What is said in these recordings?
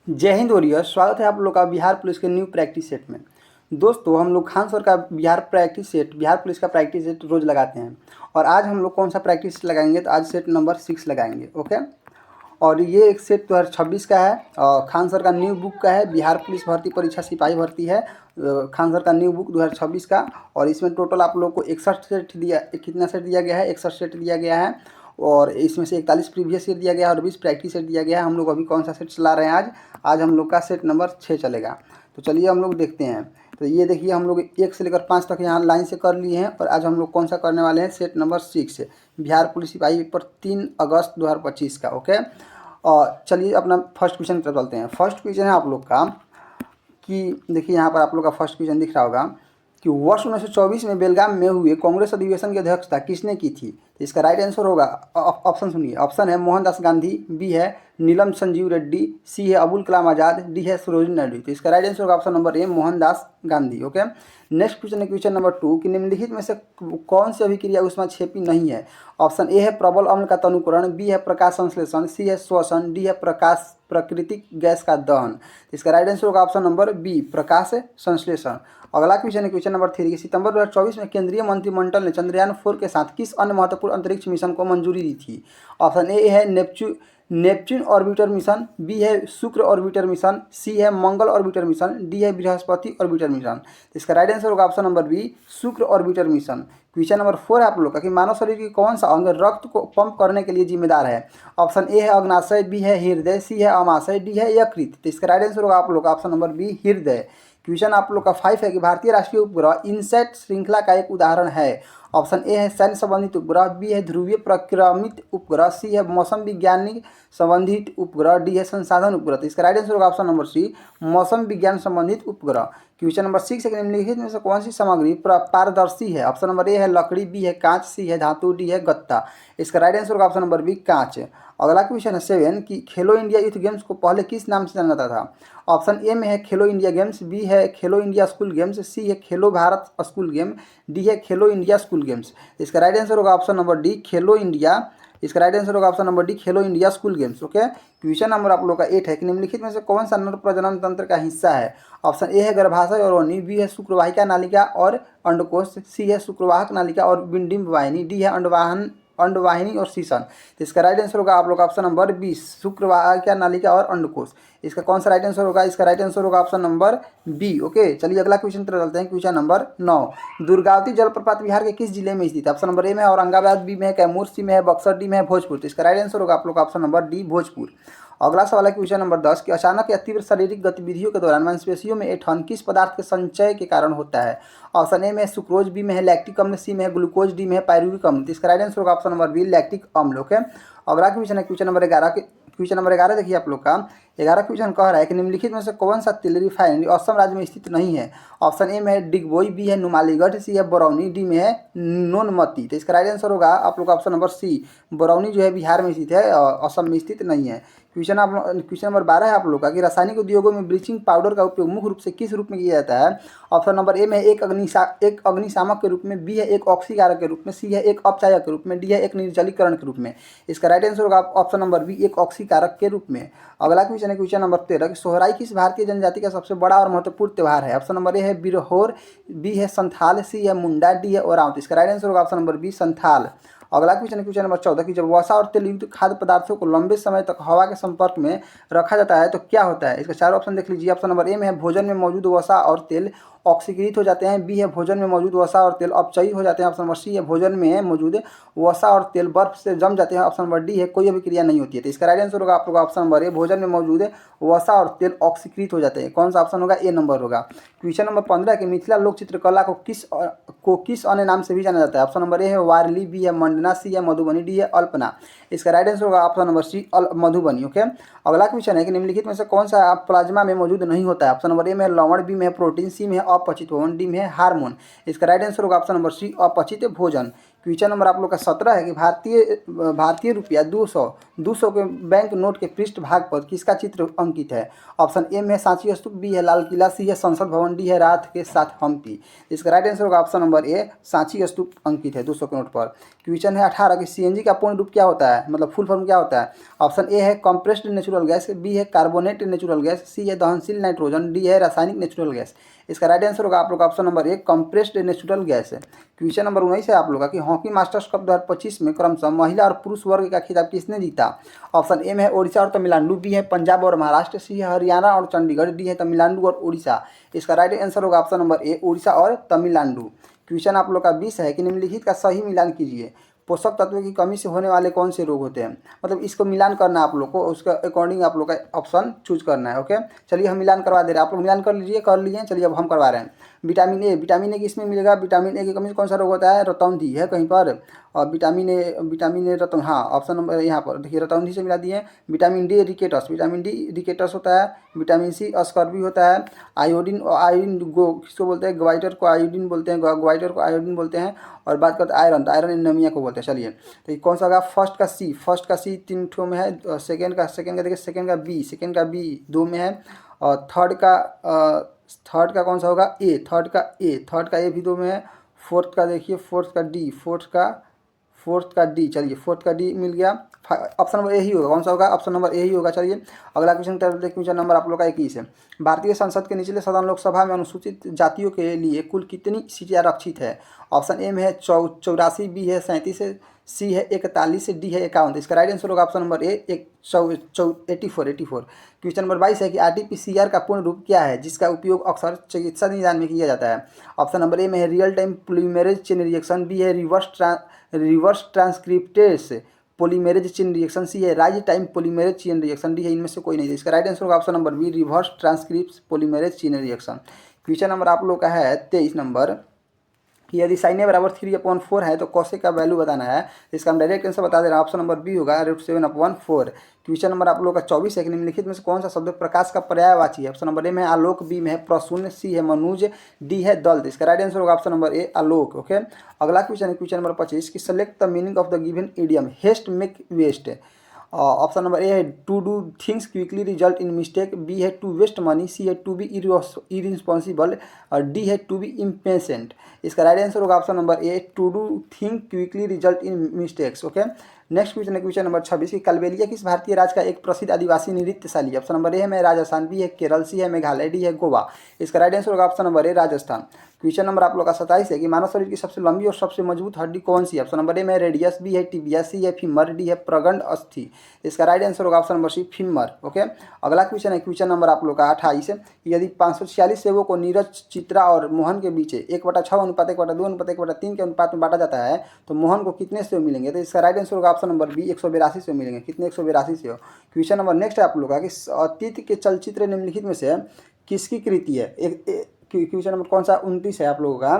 जय हिंद वॉरियर्स, स्वागत है आप लोग का बिहार पुलिस के न्यू प्रैक्टिस सेट में। दोस्तों, हम लोग खान सर का बिहार पुलिस का प्रैक्टिस सेट रोज़ लगाते हैं और आज हम लोग कौन सा प्रैक्टिस लगाएंगे तो आज सेट नंबर 6 लगाएंगे। ओके, और ये एक सेट 2026 का है और खान सर का न्यू बुक का है। बिहार पुलिस भर्ती परीक्षा सिपाही भर्ती है, खान सर का न्यू बुक 2026 का। और इसमें टोटल आप लोग को 61 सेट कितना सेट दिया गया है? 61 सेट दिया गया है और इसमें से 41 प्रीवियस सेट दिया गया है और 20 प्रैक्टिस सेट दिया गया है। हम लोग अभी कौन सा सेट चला रहे हैं? आज हम लोग का सेट नंबर 6 चलेगा। तो चलिए हम लोग देखते हैं। तो ये देखिए, हम लोग 1 से लेकर 5 तक यहाँ लाइन से कर लिए हैं और आज हम लोग कौन सा करने वाले हैं? सेट नंबर 6 बिहार पुलिस सिपाही पेपर 3 अगस्त 2025 का। ओके, और चलिए अपना फर्स्ट क्वेश्चन पर चलते हैं। फर्स्ट क्वेश्चन है आप लोग का कि देखिए यहाँ पर आप लोग का फर्स्ट क्वेश्चन दिख रहा होगा कि वर्ष 1924 में बेलगाम में हुए कांग्रेस अधिवेशन की अध्यक्षता किसने की थी? तो इसका राइट आंसर होगा, ऑप्शन सुनिए। ऑप्शन है मोहनदास गांधी, बी है नीलम संजीव रेड्डी, सी है अबुल कलाम आज़ाद, डी है सरोजिनी नायडू। तो इसका राइट आंसर होगा ऑप्शन नंबर ए, Mohandas Gandhi. Okay, next question है क्वेश्चन नंबर 2 कि निम्नलिखित में से कौन सी अभिक्रिया ऊष्माक्षेपी नहीं है? ऑप्शन ए है प्रबल अम्ल का तनुकरण, बी है प्रकाश संश्लेषण, सी है श्वसन, डी है प्रकाश प्राकृतिक गैस का दहन। इसका राइट आंसर होगा ऑप्शन नंबर बी, प्रकाश संश्लेषण। अगला क्वेश्चन है क्वेश्चन नंबर 3 कि सितंबर 2024 में केंद्रीय मंत्रिमंडल ने चंद्रयान 4 के साथ किस अन्य महत्वपूर्ण अंतरिक्ष मिशन को मंजूरी दी थी? ऑप्शन ए है नेपच्यून ऑर्बिटर मिशन, बी है शुक्र ऑर्बिटर मिशन, सी है मंगल ऑर्बिटर मिशन, डी है बृहस्पति ऑर्बिटर मिशन। इसका राइट आंसर होगा ऑप्शन नंबर बी, शुक्र ऑर्बिटर मिशन। क्वेश्चन नंबर 4 है आप लोग का कि मानव शरीर की कौन सा अंग रक्त को पंप करने के लिए जिम्मेदार है? ऑप्शन ए है अग्नाशय, बी है हृदय, सी है अमाशय, डी है यकृत। तो इसका राइट आंसर होगा आप लोग का ऑप्शन नंबर बी, हृदय। क्वेश्चन आप लोग का 5 है कि भारतीय राष्ट्रीय उपग्रह इनसैट श्रृंखला का एक उदाहरण है। ऑप्शन ए है सैन्य संबंधित उपग्रह, बी है ध्रुवीय प्रक्रमित उपग्रह, सी है मौसम विज्ञानिक संबंधित उपग्रह, डी है संसाधन उपग्रह। तो इसका राइट आंसर होगा ऑप्शन नंबर सी, मौसम विज्ञान संबंधित उपग्रह। क्वेश्चन नंबर 6 है कि निम्नलिखित में से कौन सी सामग्री पारदर्शी है? ऑप्शन नंबर ए है लकड़ी, बी है कांच, सी है धातु, डी है गत्ता। इसका राइट आंसर होगा ऑप्शन नंबर बी, कांच। अगला क्वेश्चन है 7 कि खेलो इंडिया यूथ गेम्स को पहले किस नाम से जाना जाता था? ऑप्शन ए में है खेलो इंडिया गेम्स, बी है खेलो इंडिया स्कूल गेम्स, सी है खेलो भारत स्कूल गेम, डी है खेलो इंडिया स्कूल गेम्स। इसका राइट आंसर होगा ऑप्शन नंबर डी, खेलो इंडिया। इसका राइट आंसर होगा ऑप्शन नंबर डी, खेलो India school games. Okay, question number आप लोग का 8 है कि निम्नलिखित में से कौन सा नर प्रजनन तंत्र का हिस्सा है? ऑप्शन ए है गर्भाशय और योनि, बी है शुक्रवाहिका नालिका और अंडकोश, सी है शुक्रवाहक नालिका और बिंडिम वाहिनी, डी है अंडवाहिनी और सीसन। तो इसका राइट आंसर होगा आप लोग का ऑप्शन नंबर 20, शुक्रवाहिका नालिका और अंडकोश। इसका कौन सा राइट आंसर होगा? इसका राइट आंसर होगा ऑप्शन नंबर बी। ओके, चलिए अगला क्वेश्चन पर चलते हैं। क्वेश्चन नंबर 9, दुर्गावती जलप्रपात बिहार के किस जिले में स्थित है? ऑप्शन नंबर ए में है औरंगाबाद, बी में है कैमूर, सी में है बक्सर, डी में है भोजपुर। तो इसका राइट आंसर होगा आप लोग का ऑप्शन नंबर डी, भोजपुर। अगला सवाल है क्वेश्चन नंबर 10 कि अचानक या तीव्र शारीरिक गतिविधियों के दौरान मांसपेशियों में ऐंठन किस पदार्थ के संचय के कारण होता है? ऑप्शन ए में है सुक्रोज, बी में है लैक्टिक अम्ल, सी में है ग्लूकोज, डी में है पायरुविक अम्ल। तो इसका राइट आंसर होगा ऑप्शन नंबर बी, लैक्टिक अम्ल। ओके, अगला क्वेश्चन है क्वेश्चन नंबर 11 क्वेश्चन नंबर 11 देखिए आप लोग का 11 क्वेश्चन कह रहा है कि निम्नलिखित में से कौन सा तेल रिफाइनरी असम राज्य में स्थित नहीं है? ऑप्शन ए में है डिगबोई, बी है नुमालीगढ़, सी है बरौनी, डी में है नोनमती। तो इसका राइट आंसर होगा आप लोग का ऑप्शन नंबर सी, बरौनी जो है बिहार में स्थित है, असम में स्थित नहीं है। क्वेश्चन नंबर 12 है आप लोग का कि रासायनिक उद्योगों में ब्लीचिंग पाउडर का उपयोग मुख्य रूप से किस रूप में किया जाता है? ऑप्शन नंबर ए में एक अग्निशामक के रूप में, बी है एक ऑक्सीकारक के रूप में, सी है एक अपचायक के रूप में, डी है एक निर्जलीकरण के रूप में। इसका राइट आंसर होगा ऑप्शन नंबर बी, एक ऑक्सीकारक के रूप में। अगला क्वेश्चन है क्वेश्चन नंबर 13 कि सोहराई किस भारतीय जनजाति का सबसे बड़ा और महत्वपूर्ण त्यौहार है? ऑप्शन नंबर ए है बिरहोर, बी है संथाल, सी है मुंडा, डी है ओरांव। इसका राइट आंसर होगा ऑप्शन नंबर बी, संथाल। अगला क्वेश्चन है क्वेश्चन नंबर 14 कि जब वसा और तेल युक्त खाद्य पदार्थों को लंबे समय तक हवा के संपर्क में रखा जाता है तो क्या होता है? इसका चारों ऑप्शन देख लीजिए। ऑप्शन नंबर ए में है भोजन में मौजूद वसा और तेल ऑक्सीकृत हो जाते हैं, बी है भोजन में मौजूद वसा और तेल अपचयी हो जाते हैं, ऑप्शन नंबर सी है भोजन में मौजूद वसा और तेल बर्फ से जम जाते हैं, ऑप्शन नंबर डी है कोई अभिक्रिया नहीं होती है। तो इसका राइट आंसर होगा आप लोग ऑप्शन नंबर ए, भोजन में मौजूद वसा और तेल ऑक्सीकृत हो जाते हैं। कौन सा ऑप्शन होगा? ए नंबर होगा। क्वेश्चन नंबर 15 कि मिथिला लोक चित्रकला को किस अन्य नाम से भी जाना जाता है? ऑप्शन नंबर ए है वारली, बी है मंडना, सी है मधुबनी, डी है अल्पना। इसका राइट आंसर होगा option number C, Madhubani. Okay, अगला क्वेश्चन है कि निम्नलिखित में से कौन सा प्लाज्मा में मौजूद नहीं होता है? ऑप्शन नंबर ए में लवण, बी में है प्रोटीन, सी में है अपचित भोजन, डी में है हार्मोन। इसका राइट आंसर होगा ऑप्शन नंबर सी, अपचित भोजन। क्वेश्चन नंबर आप लोग का 17 है कि भारतीय रुपया 200 के बैंक नोट के पृष्ठभाग पर किसका चित्र अंकित है। ऑप्शन ए में सांची स्तूप, बी है लाल किला, सी है संसद भवन, डी है रात के साथ हम्पी। इसका राइट आंसर होगा ऑप्शन नंबर ए, सांची स्तूप अंकित है 200 के नोट पर। क्वेश्चन है 18 कि सीएनजी का पूर्ण रूप क्या होता है, मतलब फुल फॉर्म क्या होता है। ऑप्शन ए है कंप्रेस्ड नेचुरल गैस, बी है कार्बोनेट नेचुरल गैस, सी है दहनशील नाइट्रोजन, डी है रासायनिक नेचुरल गैस। इसका राइट आंसर होगा आप लोग का ऑप्शन नंबर ए, कंप्रेस्ड नेचुरल गैस है। क्वेश्चन नंबर 19 है आप लोग का कि हॉकी मास्टर्स कप 2025 में क्रमशः महिला और पुरुष वर्ग का खिताब किसने जीता। ऑप्शन ए में है ओडिशा और तमिलनाडु, बी है पंजाब और महाराष्ट्र, सी है हरियाणा और चंडीगढ़, डी है तमिलनाडु और उड़ीसा। इसका राइट आंसर होगा ऑप्शन नंबर ए, उड़ीसा और तमिलनाडु। क्वेश्चन आप लोग का 20 है कि निम्नलिखित का सही मिलान कीजिए। पोषक तत्वों की कमी से होने वाले कौन से रोग होते हैं, मतलब इसको मिलान करना है आप लोग को, उसका अकॉर्डिंग आप लोग का ऑप्शन चूज करना है। ओके, चलिए हम मिलान करवा दे रहे हैं, आप लोग मिलान कर लिए। चलिए अब हम करवा रहे हैं। विटामिन ए किसमें मिलेगा, विटामिन ए की कमी से कौन सा रोग होता है, रतौंधी है कहीं पर। और विटामिन ए रतौंधी, हाँ ऑप्शन नंबर यहाँ पर देखिए रतौंधी से मिला दिए। विटामिन डी रिकेटस होता है। विटामिन सी स्कर्वी होता है। आयोडीन किसको बोलते हैं, ग्वाइटर को आयोडीन बोलते हैं। और बात करते हैं आयरन, तो आयरन एनीमिया को बोलते हैं। चलिए तो ये कौन सा होगा, फर्स्ट का सी 3 ठो में है। सेकेंड का देखिए, सेकेंड का बी 2 में है। और थर्ड का कौन सा होगा, थर्ड का ए भी 2 में है। फोर्थ का देखिए, फोर्थ का डी, चलिए फोर्थ का डी मिल गया। ऑप्शन नंबर ए ही होगा, कौन सा होगा, ऑप्शन नंबर ए ही होगा। चलिए अगला क्वेश्चन नंबर आप लोग का 21 है। भारतीय संसद के निचले सदन लोकसभा में अनुसूचित जातियों के लिए कुल कितनी सीटें आरक्षित है। ऑप्शन ए में है 84, बी है 37, सी है 41, डी है 51। इसका राइट आंसर होगा ऑप्शन नंबर ए, 84। क्वेश्चन नंबर 22 है कि आरटीपीसीआर का पूर्ण रूप क्या है, जिसका उपयोग अक्सर चिकित्सा निदान में किया जाता है। ऑप्शन नंबर ए में है real time polymerase chain reaction, B है reverse transcriptase polymerase chain reaction, C है rise time polymerase chain reaction, D है इनमें से कोई नहीं है। इसका राइट आंसर होगा option number B, reverse transcript polymerase chain reaction. Question number आप लोग का है 23 नंबर कि यदि साइन ए बराबर 3/4 है तो कॉसेक का वैल्यू बताना है। इसका हम डायरेक्ट आंसर बता दे रहे हैं, ऑप्शन नंबर बी होगा, √7/4। क्वेश्चन नंबर आप लोग का 24 है कि निम्नलिखित में से कौन सा शब्द प्रकाश का पर्यायवाची है। ऑप्शन नंबर ए में आलोक, बी में है प्रसून, सी है मनुज, डी है दल। इसका राइट आंसर होगा ऑप्शन नंबर ए, आलोक। ओके, अगला क्वेश्चन है क्वेश्चन नंबर 25 कि select the meaning of the given idiom haste make waste. Option number A है to do things quickly result in mistake, B है टू वेस्ट मनी, सी है to be irresponsible, और D है to be impatient. इसका right answer होगा option number A, to do think quickly result in mistakes. Okay, next question है question number 26 कि कलबेलिया किस भारतीय राज्य का एक प्रसिद्ध आदिवासी नृत्यशैली। ऑप्शन नंबर ए है राजस्थान, बी है केरल, सी है मेघालय, डी है गोवा। इसका राइट आंसर होगा ऑप्शन नंबर ए, राजस्थान। क्वेश्चन नंबर आप लोग का 27 है कि मानव शरीर की सबसे लंबी और सबसे मजबूत हड्डी कौन सी है। ऑप्शन नंबर ए में रेडियस, बी है टिबिया, सी है फीमर, डी है प्रगंड अस्थि। इसका राइट आंसर होगा option number C, femur. Okay, अगला क्वेश्चन है क्वेश्चन नंबर आप लोग का 28 है कि यदि 546 सेवों को नीरज, चित्रा और मोहन के बीच 1/6 अनुपात 1/2 अनुपात 1/3 के अनुपात में बांटा जाता है तो मोहन को कितने सेव मिलेंगे। तो इसका राइट आंसर होगा ऑप्शन नंबर बी, 182 सेव मिलेंगे। कितने, 182 सेव। क्वेश्चन नंबर नेक्स्ट है आप लोग का कि अतीत के चलचित्र निम्नलिखित में से किसकी कृति है। क्वेश्चन नंबर कौन सा 29 है आप लोगों का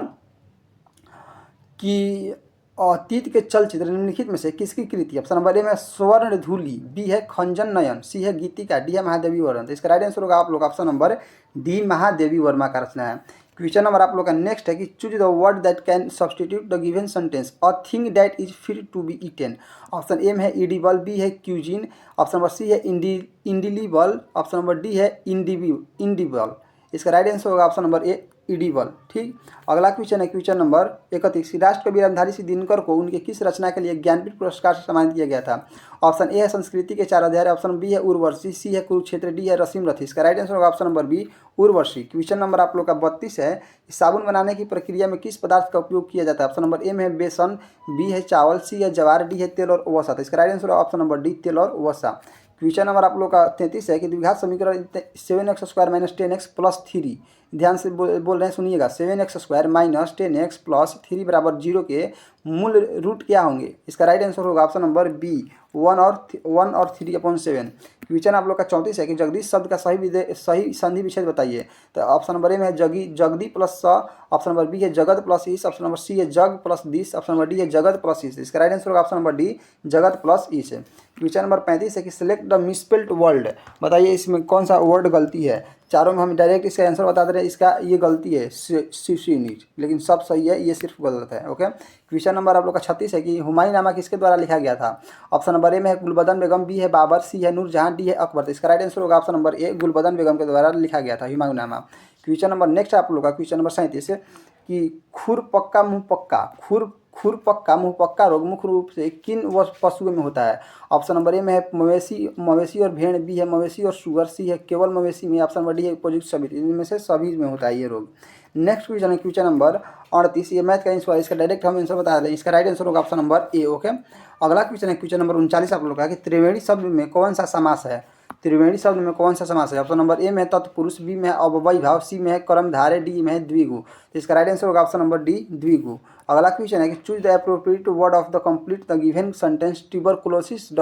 कि अतीत के चलचित्र निम्नलिखित में से किसकी कृति है। ऑप्शन नंबर ए में स्वर्ण धूलि, बी है खंजन नयन, सी है गीतिका, डी है महादेवी वर्मा। तो इसका राइट आंसर होगा आप लोग option number D, Mahadevi Verma का रचना है। क्वेश्चन नंबर आप लोग का नेक्स्ट है कि choose the word that can substitute the given sentence a thing that is fit to be eaten. Option A में है इडिबल, बी है क्यूजिन, ऑप्शन नंबर सी है इंडिलीबल, ऑप्शन नंबर डी है इंडिबल। इसका right answer होगा option number A, edible. ठीक, अगला question है क्वेश्चन नंबर 31 राष्ट्र कवि रामधारी सिंह दिनकर को उनके किस रचना के लिए ज्ञानपीठ पुरस्कार से सम्मानित किया गया था। ऑप्शन ए है संस्कृति के 4 अध्याय, ऑप्शन बी है उर्वशी, सी है कुरुक्षेत्र, डी है रसीम रथी। इसका राइट आंसर होगा option number B, Urvashi. Question number आप लोग का 32 है साबुन बनाने की प्रक्रिया में किस पदार्थ का उपयोग किया जाता है। ऑप्शन नंबर ए में है बेसन, बी है चावल, सी है ज्वार, डी है तेल और वसा। तो इसका राइट आंसर होगा ऑप्शन नंबर डी, तेल और वसा। क्वेश्चन नंबर आप लोग का 33 है कि द्विघात समीकरण 7x² - 10x + 3, ध्यान से बोल रहे हैं सुनिएगा, 7x² - 10x + 3 = 0 के मूल रूट क्या होंगे। इसका राइट आंसर होगा ऑप्शन नंबर बी, 1 और 3/7। क्वेश्चन आप लोग का 34 है कि जगदीश शब्द का सही संधि विच्छेद बताइए। तो ऑप्शन नंबर ए में है जगदी प्लस स, ऑप्शन नंबर बी है जगत प्लस ईस, ऑप्शन नंबर सी है जग प्लस दिस, ऑप्शन नंबर डी है जगत प्लस ईस। इसका राइट आंसर होगा ऑप्शन नंबर डी, जगत प्लस ईस। क्वेश्चन नंबर 35 है कि सिलेक्ट द मिसस्पेल्ड वर्ड, बताइए इसमें कौन सा वर्ड गलती है। चारों में हम डायरेक्ट इसका आंसर बता दे रहे हैं। इसका ये गलती है यूनिट, लेकिन सब सही है, ये सिर्फ गलत है। ओके, क्वेश्चन नंबर आप लोग का 36 है कि हुमायूं नामा किसके द्वारा लिखा गया था। ऑप्शन नंबर ए में है गुलबदन बेगम, बी है बाबर, सी है नूरजहां, डी है अकबर। तो इसका राइट आंसर होगा ऑप्शन नंबर ए, गुलबदन बेगम के द्वारा लिखा गया था हुमायूं नामा। क्वेश्चन नंबर नेक्स्ट आप लोग का क्वेश्चन नंबर 37 कि खुर पक्का मुंह पक्का, खुर पक्का मुंह पक्का रोग मुख्य रूप से किन पशुओं में होता है। ऑप्शन नंबर ए में है मवेशी और भेड़, बी है मवेशी और शुगर, सी है केवल मवेशी में, ऑप्शन नंबर डी है उपयुक्त सभी। इनमें से सभी में होता है ये रोग। नेक्स्ट क्वेश्चन है क्वेश्चन नंबर 38, ये मैथ का आंसर, इसका डायरेक्ट हम आंसर बता दें। इसका राइट आंसर होगा ऑप्शन नंबर ए। ओके, अगला क्वेश्चन है क्वेश्चन नंबर 39 आप लोग का कि त्रिवेणी शब्द में कौन सा समास है। त्रिवेणी शब्द में कौन सा समास है। ऑप्शन नंबर ए में तत्पुरुष, बी में अव्ययी भाव, सी में है कर्मधारय, डी में है द्विगु। तो इसका राइट आंसर होगा ऑप्शन नंबर डी, द्विगु। अगला क्वेश्चन है कि choose the appropriate word of the complete the given sentence tuberculosis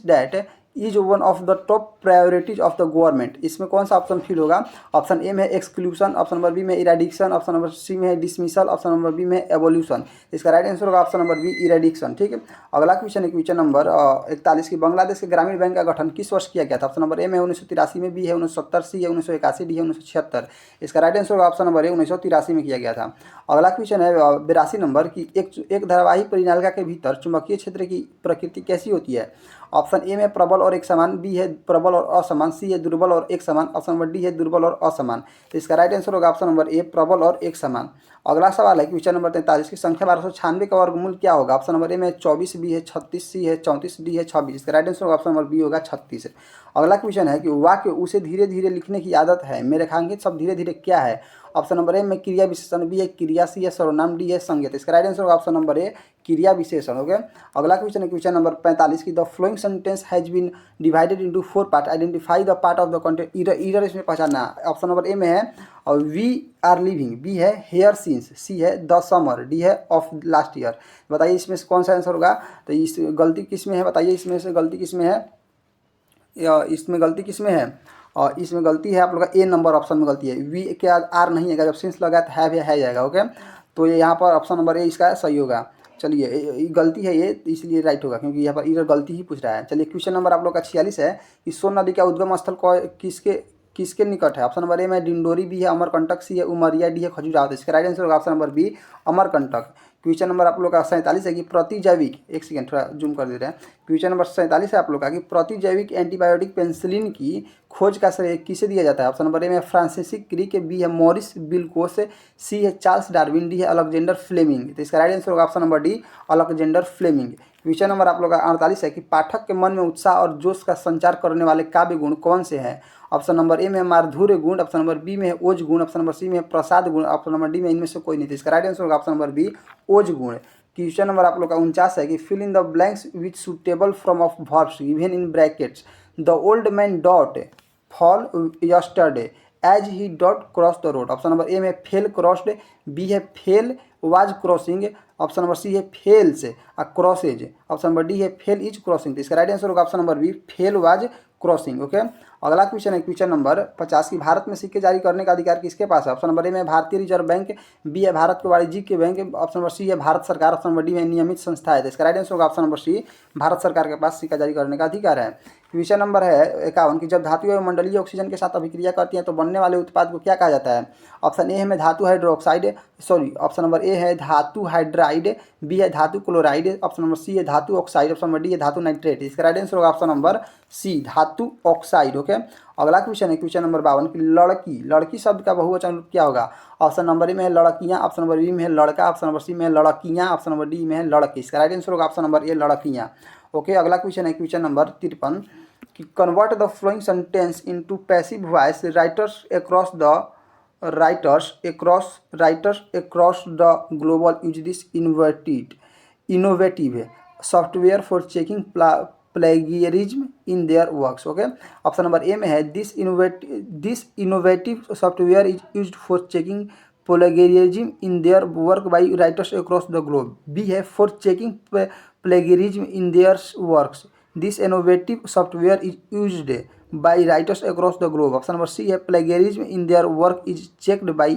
diet is one of the top priorities of the government. इसमें कौन सा ऑप्शन फिल होगा। ऑप्शन ए में exclusion, option number B में eradication, option number C में dismissal, option number B में evolution. इसका right answer होगा ऑप्शन नंबर बी, इरेडिक्शन। ठीक है, अगला क्वेश्चन है क्वेश्चन नंबर 41 की बांग्लादेश के ग्रामीण बैंक का गठन किस वर्ष किया गया था। ऑप्शन नंबर ए में 1983 में, बी है 1970, सी है 1981, डी है 1976। इसका राइट आंसर होगा ऑप्शन नंबर ए, 1983 में किया गया था। अगला क्वेश्चन है 82 नंबर की एक धारावाही परिनालिका के भीतर चुंबकीय क्षेत्र की प्रकृति कैसी होती है। ऑप्शन ए में प्रबल और एक समान, बी है प्रबल और असमान, सी है दुर्बल और एक समान, ऑप्शन नंबर डी है दुर्बल और असमान। तो इसका राइट आंसर होगा ऑप्शन नंबर ए, प्रबल और एक समान। अगला सवाल है क्वेश्चन नंबर 43 की संख्या 1296 का वर्गमूल क्या होगा। ऑप्शन नंबर ए में 24, बी है 36, सी है 34, डी है 26। इसका राइट आंसर होगा ऑप्शन नंबर बी होगा 36। अगला क्वेश्चन है कि वाक्य उसे धीरे धीरे लिखने की आदत है में रेखांकित शब्द धीरे धीरे क्या है। ऑप्शन नंबर ए में क्रिया विशेषण, बी है क्रिया, सी है सर्वनाम, डी है संज्ञा। इसका राइट आंसर होगा ऑप्शन नंबर ए, क्रिया विशेषण। ओके, अगला क्वेश्चन है क्वेश्चन नंबर 45 की the following sentence has been divided into 4 part, identify the part of the content. Error इसमें पहचानना। ऑप्शन नंबर ए में है वी आर लिविंग, बी है हेयर सीन्स, सी है द समर, डी है of last year. बताइए इसमें से कौन सा आंसर होगा। तो इस गलती किस में है, बताइए इसमें से गलती किस में है, इसमें गलती किस में है। और इसमें गलती है आप लोग का ए नंबर ऑप्शन में गलती है। वी के आर नहीं है, जब सिंस लगा तो है जाएगा। ओके, तो ये यहाँ पर ऑप्शन नंबर ए इसका सही होगा। चलिए गलती है ये, इसलिए राइट होगा क्योंकि यहाँ पर इधर गलती ही पूछ रहा है। चलिए क्वेश्चन नंबर आप लोग का 46 है कि सोन नदी का उद्गम स्थल किसके निकट है। ऑप्शन नंबर ए में डिंडोरी, बी है अमरकंटक, सी है उमरिया, डी है खजुराहो। इसका राइट आंसर होगा option number B, Amarkantak. Question number आप लोग का 47 है कि प्रतिजैविक, एक सेकेंड थोड़ा जूम कर दे रहे हैं। क्वेश्चन नंबर 47 है आप लोग का कि प्रतिजैविक एंटीबायोटिक पेनिसिलिन की खोज का श्रेय किसे दिया जाता है। ऑप्शन नंबर ए में फ्रांसिस क्रिक, बी है मॉरिस बिलकोस, सी है चार्ल्स डार्विन, डी है अलेक्जेंडर फ्लेमिंग। तो इसका राइट आंसर होगा option number D, Alexander Fleming. Question number आप लोग का 48 है कि पाठक के मन में उत्साह और जोश का संचार करने वाले काव्य गुण कौन से हैं। ऑप्शन नंबर ए में माधुर्य गुण, ऑप्शन नंबर बी में है ओज गुण, ऑप्शन नंबर सी में है प्रसाद गुण, ऑप्शन नंबर डी में इनमें से कोई नहीं। तो इसका राइट आंसर होगा ऑप्शन नंबर बी, ओज गुण। क्वेश्चन नंबर आप लोग का 49 है कि fill in the blanks with suitable from of verbs given in brackets. The old man dot fall yesterday as he dot cross the road. Option number A में fell crossed, B है fell was crossing, option number C है falls crosses, option number D है fell is crossing. तो इसका right answer होगा option number B, fell was crossing. Okay, अगला question है question number 50 की भारत में सिक्के जारी करने का अधिकार किसके पास है। ऑप्शन नंबर ए में भारतीय रिजर्व बैंक, बी है भारत के वाणिज्यिक बैंक, ऑप्शन नंबर सी है भारत सरकार, ऑप्शन नंबर डी में नियमित संस्था है। तो इसका राइट आंसर होगा ऑप्शन नंबर सी, भारत सरकार के पास सिक्का जारी करने का अधिकार है। क्वेश्चन नंबर है 51 की जब धातु एवं मंडलीय ऑक्सीजन के साथ अभिक्रिया करती हैं तो बनने वाले उत्पाद को क्या कहा जाता है। ऑप्शन ए है धातु हाइड्रोक्साइड, ऑप्शन नंबर ए है धातु हाइड्राइड, बी है धातु क्लोराइड, ऑप्शन नंबर सी है धातु ऑक्साइड, ऑप्शन नंबर डी है धातु नाइट्रेट। इसका राइट आंसर होगा ऑप्शन नंबर सी, धातु ऑक्साइड। ओके, अगला क्वेश्चन है क्वेश्चन नंबर 52 की लड़की शब्द का बहुवचन रूप क्या होगा। ऑप्शन नंबर ए में है लड़कियां, ऑप्शन नंबर बी में है लड़का, ऑप्शन नंबर सी में है लड़कियां, ऑप्शन नंबर डी में है लड़के। इसका राइट आंसर होगा ऑप्शन नंबर ए, लड़कियां। ओके, अगला क्वेश्चन है क्वेश्चन नंबर 53 कि convert the following sentence into passive voice writers across the global use this innovative software for checking plagiarism in their works. Okay, option number A में है this innovative software is used for checking plagiarism in their work by writers across the globe, B है for checking plagiarism in their works this innovative software is used by writers across the globe, option number C है plagiarism in their work is checked by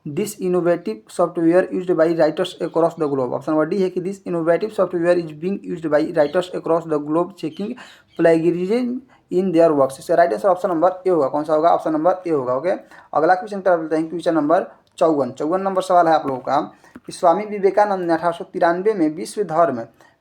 this innovative software used by writers across the globe, option number D है कि this innovative software is being used by writers across the globe checking plagiarism in their works. इसका right answer option number A होगा। कौन सा होगा? Option number A होगा। Okay, अगला question कर लेते हैं, क्वेश्चन नंबर 54 नंबर सवाल है आप लोगों का कि स्वामी विवेकानंद ने 1893 में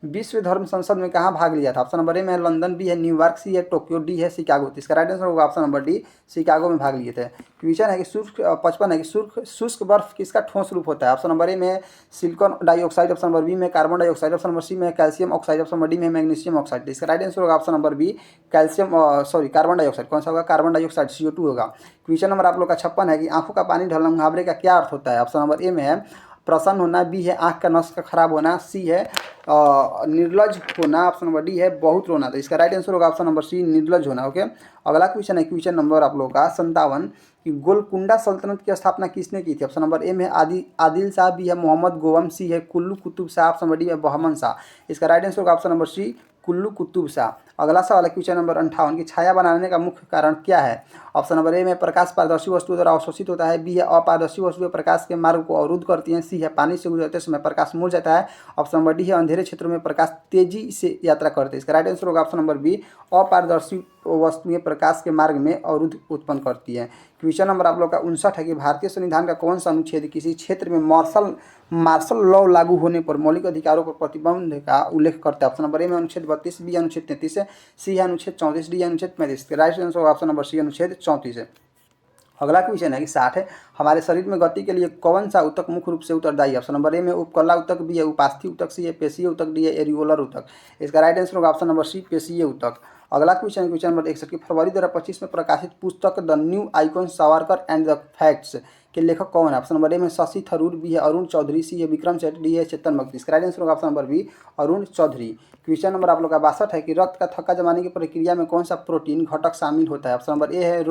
विश्व धर्म संसद में कहाँ भाग लिया था? ऑप्शन नंबर ए में लंदन, बी है न्यूयॉर्क, सी है टोक्यो, डी है शिकागो। तो इसका राइट आंसर होगा ऑप्शन नंबर डी, शिकागो में भाग लिए थे। क्वेश्चन है कि 55 है कि शुष्क बर्फ किसका ठोस रूप होता है? ऑप्शन नंबर ए में silicon dioxide, option number B में carbon dioxide, option number C में calcium oxide, option number D में मैग्नीशियम ऑक्साइड। इसका राइट आंसर होगा option number B, carbon dioxide. कौन सा होगा? कार्बन डाइऑक्साइड, CO2 होगा। क्वेश्चन नंबर आप लोग का 56 है कि आंखों का पानी ढलना मुहावरे का क्या अर्थ होता है? ऑप्शन नंबर ए में है प्रसन्न होना, बी है आंख का नस का खराब होना, सी है निर्लज होना, ऑप्शन नंबर डी है बहुत रोना। तो इसका राइट आंसर होगा ऑप्शन नंबर सी, निर्लज होना। ओके, अगला क्वेश्चन है क्वेश्चन नंबर आप लोगों का 57 कि गोलकुंडा सल्तनत की स्थापना किसने की थी? ऑप्शन नंबर ए में आदिल शाह, बी है मोहम्मद गोवम, सी है Quli Qutb Shah, option number D है बहमन शाह। इसका राइट आंसर होगा option number C, Quli Qutb Shah. अगला सवाल है क्वेश्चन नंबर 58 की छाया बनाने का मुख्य कारण क्या है? ऑप्शन नंबर ए में प्रकाश पारदर्शी वस्तु द्वारा अवशोषित होता है, बी है अपारदर्शी वस्तुएं प्रकाश के मार्ग को अवरुद्ध करती हैं, सी है पानी से गुजरते समय प्रकाश मुड़ जाता है, ऑप्शन नंबर डी है अंधेरे क्षेत्रों में प्रकाश तेजी से यात्रा करते हैं। इसका राइट आंसर होगा ऑप्शन नंबर बी, अपारदर्शी वस्तुएं प्रकाश के मार्ग में अवरुद्ध उत्पन्न करती हैं। क्वेश्चन नंबर आप लोग का 59 है कि भारतीय संविधान का कौन सा अनुच्छेद किसी क्षेत्र में मार्शल लॉ लागू होने पर मौलिक अधिकारों पर प्रतिबंध का उल्लेख करता है? ऑप्शन नंबर ए में अनुच्छेद 32, बी अनुच्छेद 33 है, सी है अनुच्छेद 34, डी अनुच्छेद 35। राइट आंसर होगा ऑप्शन नंबर सी, अनुच्छेद 34 है। अगला क्वेश्चन है कि 60 है हमारे शरीर में गति के लिए कौन सा ऊतक मुख्य रूप से उत्तरदायी है? ऑप्शन नंबर ए में उपकला ऊतक, बी है उपास्थि ऊतक, सी है पेशीय ऊतक, डी है एरियोलर ऊतक। इसका राइट आंसर होगा ऑप्शन नंबर सी, पेशीय ऊतक। अगला क्वेश्चन नंबर 61 की फरवरी 2025 में प्रकाशित पुस्तक the new icon Savarkar and the facts के लेखक कौन है? ऑप्शन नंबर ए में शशि थरूर, बी है अरुण चौधरी, सी है विक्रम सेठ, डी है चेतन भक्ति। इसका राइट आंसर होगा option number B, Arun Chaudhary. Question number आप लोग का 62 है कि रक्त का थक्का जमाने की प्रक्रिया में कौन सा प्रोटीन घटक शामिल होता है? ऑप्शन नंबर ए है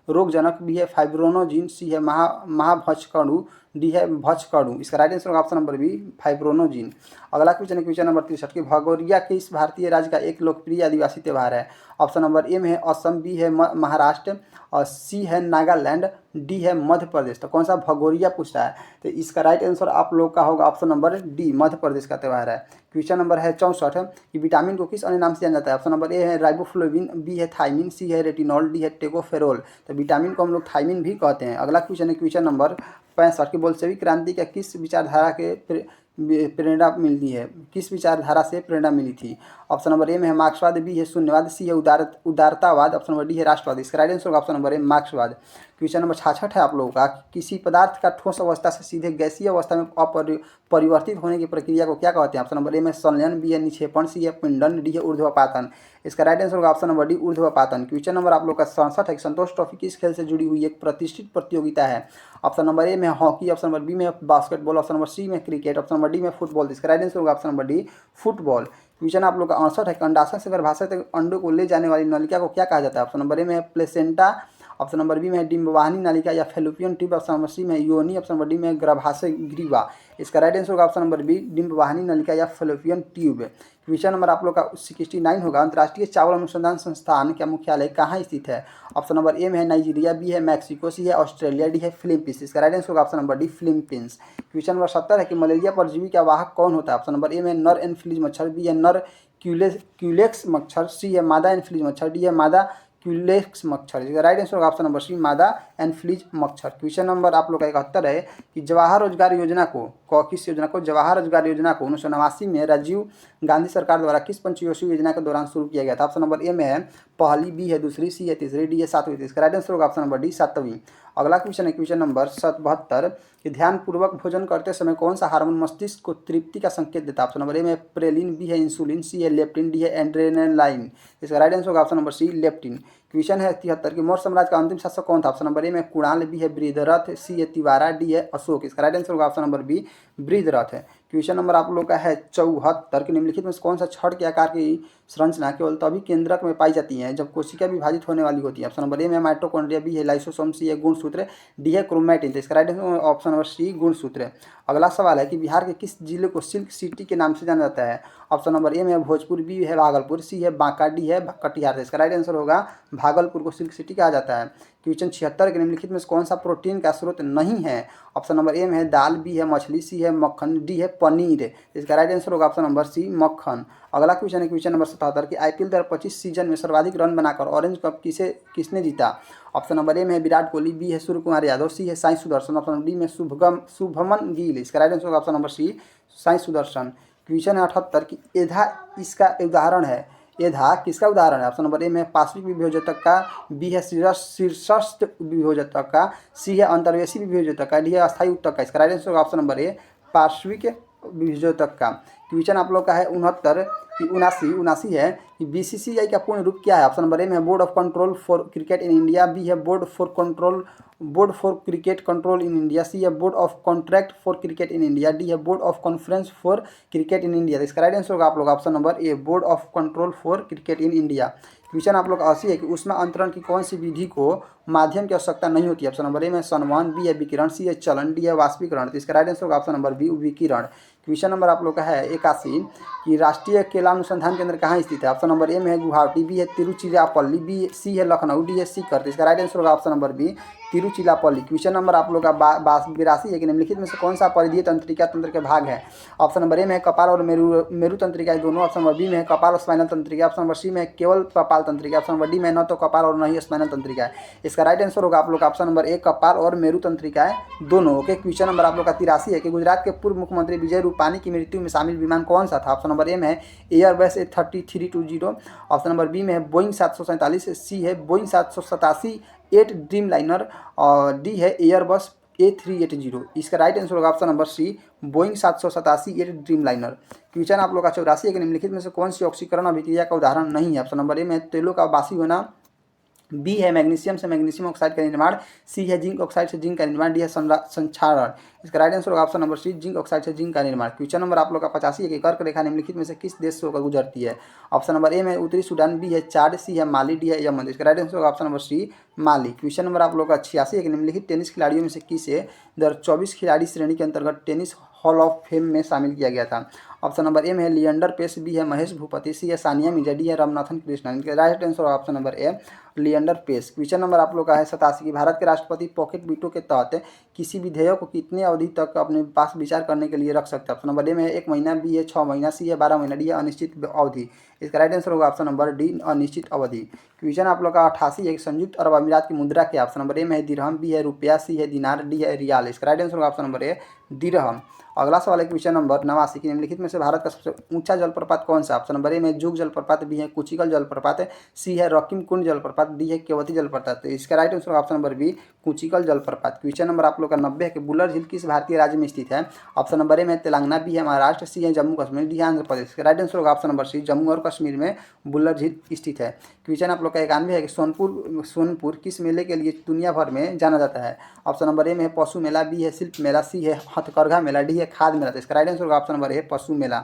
रोगजनक, बी है फाइब्रोनोजिन, सी है महाभक्षकणु, डी है भक्षकणु। इसका राइट आंसर होगा ऑप्शन नंबर बी, फाइब्रोनोजिन। अगला क्वेश्चन है क्वेश्चन नंबर 63 की भगोरिया किस भारतीय राज्य का एक लोकप्रिय आदिवासी त्यौहार है? ऑप्शन नंबर ए में है असम, बी है महाराष्ट्र, और सी है नागालैंड, डी है मध्य प्रदेश। तो कौन सा भगोरिया पूछ रहा है? तो इसका राइट आंसर आप लोग का होगा option number D, Madhya Pradesh का त्यौहार है। क्वेश्चन नंबर है 64 कि विटामिन को किस अन्य नाम से जाना जाता है? ऑप्शन नंबर ए है राइबोफ्लेविन, बी है थाइमिन, सी है रेटिनॉल, डी है टेकोफेरोल। तो विटामिन को हम लोग थाइमिन भी कहते हैं। अगला क्वेश्चन है क्वेश्चन नंबर 65 की बोल्शेविक क्रांति का किस विचारधारा के प्रेरणा मिलती है? किस विचारधारा से प्रेरणा मिली थी? ऑप्शन नंबर ए में है मार्क्सवाद, बी है शून्यवाद, सी है उदारतावाद, ऑप्शन नंबर डी है राष्ट्रवाद। इसका राइट आंसर होगा ऑप्शन नंबर ए, मार्क्सवाद। क्वेश्चन नंबर 66 है आप लोगों का, किसी पदार्थ का ठोस अवस्था से सीधे गैसीय अवस्था में परिवर्तित होने की प्रक्रिया को क्या कहते हैं? ऑप्शन नंबर ए में संलयन, बी है निक्षेपण, सी है पिंडन, डी है ऊर्ध्वपातन। इसका राइट आंसर होगा ऑप्शन नंबर डी, ऊर्ध्वपातन। क्वेश्चन नंबर आप लोग का 67 है, संतोष ट्रॉफी किस खेल से जुड़ी हुई एक प्रतिष्ठित प्रतियोगिता है? ऑप्शन नंबर ए में हॉकी, ऑप्शन नंबर बी में बास्केटबॉल, ऑप्शन नंबर सी में क्रिकेट, ऑप्शन नंबर डी में फुटबॉल। इसका राइट आंसर होगा option number D, football. Question आप लोग का 68 है, अंडाशय से गर्भाशय तक अंडों को ले जाने वाली नलिका को क्या कहा जाता है? ऑप्शन नंबर ए में है प्लेसेंटा, ऑप्शन नंबर बी में है डिम्बवाहिनी नलिका या fallopian tube, option number C में योनि, ऑप्शन नंबर डी में गर्भाशय ग्रीवा। इसका राइट आंसर होगा ऑप्शन नंबर बी, डिम्बवाहिनी नलिका या फेलोपियन ट्यूब। क्वेश्चन नंबर आप लोग का 69 होगा, अंतर्राष्ट्रीय चावल अनुसंधान संस्थान का मुख्यालय कहाँ स्थित है? ऑप्शन नंबर ए में है नाइजीरिया, बी है मैक्सिको, सी है ऑस्ट्रेलिया, डी है फिलीपींस। इसका राइट आंसर होगा option number D, Philippines. Question number 70 है कि मलेरिया परजीवी का वाहक कौन होता है? ऑप्शन नंबर ए में नर एनफ्लूएंजा मच्छर, बी है नर क्यूलेक्स मच्छर, सी है मादा एनफ्लूएंजा मच्छर, डी है मादा क्यूलेक्स मच्छर। इसका राइट आंसर होगा ऑप्शन नंबर सी, मादा एनफ्लूएंजा मच्छर। क्वेश्चन नंबर आप लोग का 71 है कि जवाहर रोजगार योजना को किस योजना को जवाहर रोजगार योजना को 1989 में राजीव गांधी सरकार द्वारा किस पंचवर्षीय योजना के दौरान शुरू किया गया था? ऑप्शन नंबर ए में है पहली, बी है दूसरी, सी है तीसरी, डी है सातवीं। इसका राइट आंसर होगा ऑप्शन नंबर डी, सातवीं। अगला क्वेश्चन है क्वेश्चन नंबर 72 कि ध्यानपूर्वक भोजन करते समय कौन सा हार्मोन मस्तिष्क को तृप्ति का संकेत देता है? ऑप्शन नंबर ए में प्रेलिन, बी है इंसुलिन, सी है लेप्टिन, डी है एड्रेनालाइन। इसका राइट आंसर होगा option number C, leptin. Question है 73 कि मौर्य साम्राज्य का अंतिम शासक कौन था? ऑप्शन नंबर ए में कुणाल, बी है बृहद्रथ, सी है तिवारा, डी है अशोक। इसका राइट आंसर होगा ऑप्शन नंबर बी, बृहद्रथ है। क्वेश्चन नंबर आप लोग का है 74 कि निम्नलिखित में कौन सा छड़ के आकार की संरचना केवल तभी केंद्रक में पाई जाती है जब कोशिका विभाजित होने वाली होती है? ऑप्शन नंबर ए में माइटोकॉन्ड्रिया, बी है लाइसोसोम, सी है गुणसूत्र, डी है क्रोमैटिन। तो इसका right answer option number C, गुणसूत्र। अगला सवाल है कि बिहार के किस जिले को सिल्क सिटी के नाम से जाना जाता है? ऑप्शन नंबर ए में है भोजपुर, बी है भागलपुर, सी है बांका, डी है कटिहार। इसका राइट आंसर होगा भागलपुर को सिल्क सिटी कहा जाता है। क्वेश्चन 76 के निम्नलिखित में से कौन सा प्रोटीन का स्रोत नहीं है? ऑप्शन नंबर ए में है दाल, बी है मछली, सी है मक्खन, डी है पनीर। इसका राइट आंसर होगा ऑप्शन नंबर सी, मक्खन। अगला क्वेश्चन है क्वेश्चन नंबर 77 की आईपीएल 2025 सीजन में सर्वाधिक रन बनाकर ऑरेंज कप किसने जीता? ऑप्शन नंबर ए में है विराट कोहली, बी है सूर्य कुमार यादव, सी है साई सुदर्शन, ऑप्शन डी में शुभमन गिल। इसका राइट आंसर होगा option number C, Sai Sudharsan. Question है 78 की एधा इसका उदाहरण है। एधा किसका उदाहरण है? ऑप्शन नंबर ए में पार्श्विक विभेजक का, बी है शीर्षस्थ विभेजक का, सी है अंतर्वेशी विभेजक का, डी है अस्थायी उत्तक का। इसका राइट आंसर होगा ऑप्शन नंबर ए, पार्श्विक विभेजक का। क्वेश्चन आप लोग का है 79 है कि बीसीसीआई का पूर्ण रूप क्या है? ऑप्शन नंबर ए में है board of control for cricket in India, B है board for cricket control in India, C है board of contract for cricket in India, D है board of conference for cricket in India. इसका right answer होगा आप लोग option number A, board of control for cricket in India. Question आप लोग 80 है कि ऊष्मा अंतरण की कौन सी विधि को माध्यम की आवश्यकता नहीं होती है? ऑप्शन नंबर ए में संवहन, बी है विकिरण, सी है चलन, डी है वाष्पीकरण। तो इसका राइट आंसर होगा ऑप्शन नंबर बी, विकिरण। क्वेश्चन नंबर आप लोग का है 81 कि राष्ट्रीय केला अनुसंधान केंद्र कहाँ स्थित है? ऑप्शन नंबर ए में है गुवाहाटी, बी है तिरुचिरापल्ली, बी सीकर है लखनऊ, डी है सीकर। तो इसका राइट आंसर होगा option number B, Tiruchirappalli. Question number आप लोग का 82 है कि निम्नलिखित में से कौन सा परिधीय तंत्रिका तंत्र के भाग है? ऑप्शन नंबर ए में है कपाल और मेरु तंत्रिका दोनों, ऑप्शन नंबर बी में है कपाल और स्पाइनल तंत्रिका, ऑप्शन नंबर सी में केवल कपाल तंत्रिका, ऑप्शन नंबर डी में न तो कपाल और न ही स्पाइनल तंत्रिका है। इसका राइट आंसर होगा आप लोग का ऑप्शन नंबर ए, कपाल और मेरु तंत्रिका है दोनों। ओके, क्वेश्चन नंबर आप लोग का 83 है कि गुजरात के पूर्व मुख्यमंत्री विजय रूपानी की मृत्यु में शामिल विमान कौन सा था? ऑप्शन नंबर ए में है Airbus A3320, option number B में है बोइंग 747, सी है बोइंग 787 8 ड्रीम लाइनर, और डी है एयरबस A380। इसका राइट आंसर होगा option number C, Boeing 787 8 Dreamliner. Question आप लोग का 84 है कि निम्नलिखित में से कौन सी ऑक्सीकरण अभिक्रिया का उदाहरण नहीं है? ऑप्शन नंबर ए में तेलों का बासी होना, बी है मैग्नीशियम से मैग्नीशियम ऑक्साइड का निर्माण, सी है जिंक ऑक्साइड से जिंक का निर्माण, डी है संक्षारण। इसका राइट आंसर होगा option number C, zinc oxide से जिंक का निर्माण। क्वेश्चन नंबर आप लोग का 85 है कि कर्क रेखा निम्नलिखित में से किस देश से होकर गुजरती है? ऑप्शन नंबर ए में उत्तरी सूडान, बी है चाड, सी है माली, डी है यमन। इसका राइट आंसर होगा ऑप्शन नंबर सी, माली। क्वेश्चन नंबर आप लोग का 86 है कि निम्नलिखित टेनिस खिलाड़ियों में से किसे 24 खिलाड़ी श्रेणी के अंतर्गत टेनिस हॉल ऑफ फेम में शामिल किया गया था? ऑप्शन नंबर ए में है लिएंडर पेस, बी है महेश भूपति, सी है सानिया मिर्जा, डी है रामनाथन कृष्णन। इनका right answer option number A, Leander Paes. Question number आप लोग का है 87 की भारत के राष्ट्रपति पॉकेट वीटो के तहत किसी विधेयक को कितने अवधि तक अपने पास विचार करने के लिए रख सकते हैं? ऑप्शन नंबर ए में है 1 महीना, बी है 6 महीना, सी है 12 महीना, डी है अनिश्चित अवधि। इसका राइट आंसर होगा ऑप्शन नंबर डी, अनिश्चित अवधि। क्वेश्चन आप लोग का 88 है संयुक्त अरब अमीरात की मुद्रा क्या? ऑप्शन नंबर ए में है दिरहम, बी है रुपया, सी है दिनार, डी है रियाल। इसका राइट आंसर होगा ऑप्शन नंबर ए, दिरहम। अगला सवाल है क्वेश्चन नंबर 89 की निम्नलिखित में से भारत का सबसे ऊंचा जलप्रपात कौन सा? ऑप्शन नंबर ए में जुग जलप्रपात, बी है कुचिकल जलप्रपात, सी है रॉकिम कुंड जलप्रपात, डी है केवती जलप्रपात। तो इसका right answer option number B, Kunchikal जलप्रपात। क्वेश्चन नंबर आप लोग का 90 है कि बुलर झील किस भारतीय राज्य में स्थित है? ऑप्शन नंबर ए में तेलंगाना, बी है महाराष्ट्र, सी है जम्मू कश्मीर, डी है आंध्र प्रदेश। इसका राइट आंसर होगा ऑप्शन नंबर सी, जम्मू और कश्मीर में बुलर झील स्थित है। क्वेश्चन आप लोग का 91 है कि सोनपुर किस मेले के लिए दुनिया भर में जाना जाता है? ऑप्शन नंबर ए में है पशु मेला, बी है शिल्प मेला, सी है हथकरघा मेला, डी है खाद मेला। तो इसका राइट आंसर होगा ऑप्शन नंबर ए, पशु मेला।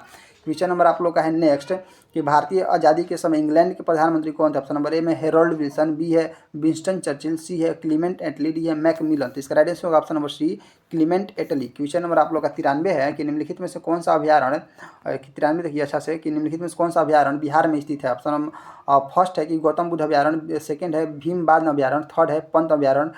क्वेश्चन नंबर आप लोग का है नेक्स्ट कि भारतीय आज़ादी के समय इंग्लैंड के प्रधानमंत्री कौन थे? ऑप्शन नंबर ए में हेरोल्ड विल्सन, बी है विंस्टन चर्चिल, सी है क्लीमेंट एटली, डी है मैकमिलन। तो इसका राइट आंसर होगा ऑप्शन नंबर सी, क्लीमेंट एटली। क्वेश्चन नंबर आप लोग का 93 है कि निम्नलिखित में से कौन सा अभ्यारण्य 93 देखिए अच्छा से कि निम्नलिखित में से कौन सा अभ्यारण्य बिहार में स्थित है? ऑप्शन नंबर फर्स्ट है कि गौतम बुद्ध अभ्यारण्य, सेकंड है भीमबाद अभ्यारण्य, थर्ड है पंत अभ्यारण्य,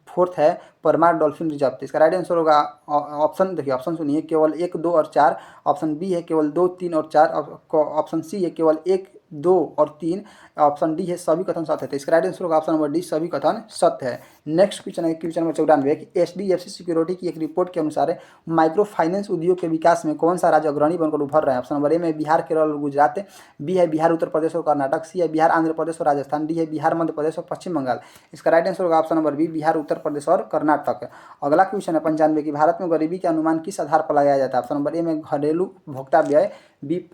फोर्थ है परमार डॉल्फिन रिजर्व। तो इसका राइट आंसर होगा ऑप्शन देखिए, ऑप्शन सुनिए, केवल 1, 2 और 4, ऑप्शन बी है केवल 2, 3 और 4, ऑप्शन सी है केवल 1, 2 और 3, ऑप्शन डी है सभी कथन सत्य है। तो इसका राइट आंसर होगा ऑप्शन नंबर डी, सभी कथन सत्य है। नेक्स्ट क्वेश्चन है क्वेश्चन नंबर 94 कि HDFC सिक्योरिटी की एक रिपोर्ट के अनुसार माइक्रो फाइनेंस उद्योग के विकास में कौन सा राज्य अग्रणी बनकर उभर रहा है? ऑप्शन नंबर ए में बिहार, केरल और गुजरात, बी है बिहार, उत्तर प्रदेश और कर्नाटक, सी है बिहार, आंध्र प्रदेश और राजस्थान, डी है बिहार, मध्य प्रदेश और पश्चिम बंगाल। इसका राइट आंसर होगा option number B, Bihar, Uttar Pradesh और कर्नाटक। अगला क्वेश्चन है 95 की भारत में गरीबी के अनुमान किस आधार पर लगाया जाता है? ऑप्शन नंबर ए में घरेलू भोक्ता व्यय, बी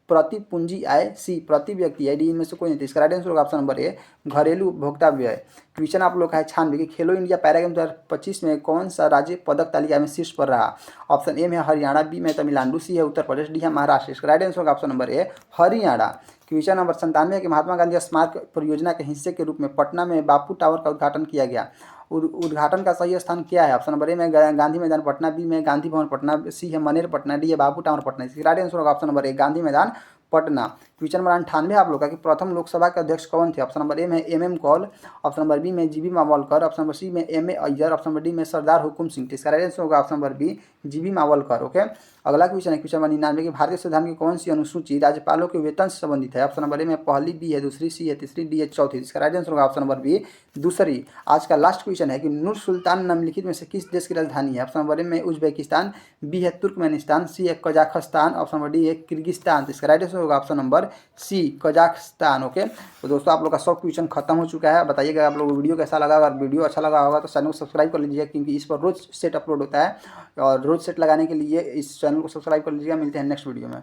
प्रति पूंजी आय, सी प्रति व्यक्ति आय, डी इनमें से कोई नहीं। इसका राइट आंसर होगा ऑप्शन नंबर ए, घरेलू भोक्ता व्यय। क्वेश्चन आप लोग का है 96 कि खेलो इंडिया पैरा गेम 2025 में कौन सा राज्य पदक तालिका में शीर्ष पर रहा? ऑप्शन ए में हरियाणा, बी में तमिलनाडु, सी है उत्तर प्रदेश, डी है महाराष्ट्र। इसका राइट आंसर होगा ऑप्शन नंबर ए, हरियाणा। क्वेश्चन नंबर 97 कि महात्मा गांधी स्मारक परियोजना के हिस्से के रूप में पटना में बापू टावर का उद्घाटन किया गया। उद्घाटन का सही स्थान क्या है? ऑप्शन नंबर ए में गांधी मैदान पटना, बी में गांधी भवन पटना, सी है मनेर पटना, डी है बाबू टावर पटना। इसका राइट आंसर होगा ऑप्शन नंबर ए, गांधी मैदान पटना। क्वेश्चन नंबर 98 आप लोग का कि प्रथम लोकसभा के अध्यक्ष कौन थे? ऑप्शन नंबर ए में MM Kaul, option number B में GB Mavalankar, option number C में MA Iyer, option number D में सरदार हुकुम सिंह। इसका राइट आंसर होगा option number B GB Mavalankar. Okay, अगला क्वेश्चन है क्वेश्चन नंबर 99 की भारतीय संविधान की कौन सी अनुसूची राज्यपालों के वेतन से संबंधित है? ऑप्शन नंबर ए में पहली बी है, दूसरी सी है, तीसरी डी है, चौथी। इसका राइट आंसर होगा ऑप्शन नंबर बी दूसरी। आज का लास्ट क्वेश्चन है कि नूर सुल्तान निम्नलिखित में से किस देश की राजधानी है? ऑप्शन नंबर ए में उज्बेकिस्तान, बी है तुर्कमेनिस्तान, सी है कजाखस्तान, ऑप्शन नंबर डी है किर्गिस्तान। तो इसका राइट आंसर होगा option number C Kazakhstan. Okay, तो दोस्तों आप लोग का 100 क्वेश्चन खत्म हो चुका है। बताइएगा आप लोग को वीडियो कैसा लगा। अगर वीडियो अच्छा लगा होगा तो चैनल को सब्सक्राइब कर लीजिएगा, क्योंकि इस पर रोज सेट अपलोड होता है और रोज सेट लगाने के लिए इस चैनल को सब्सक्राइब कर लीजिएगा। मिलते हैं नेक्स्ट वीडियो में।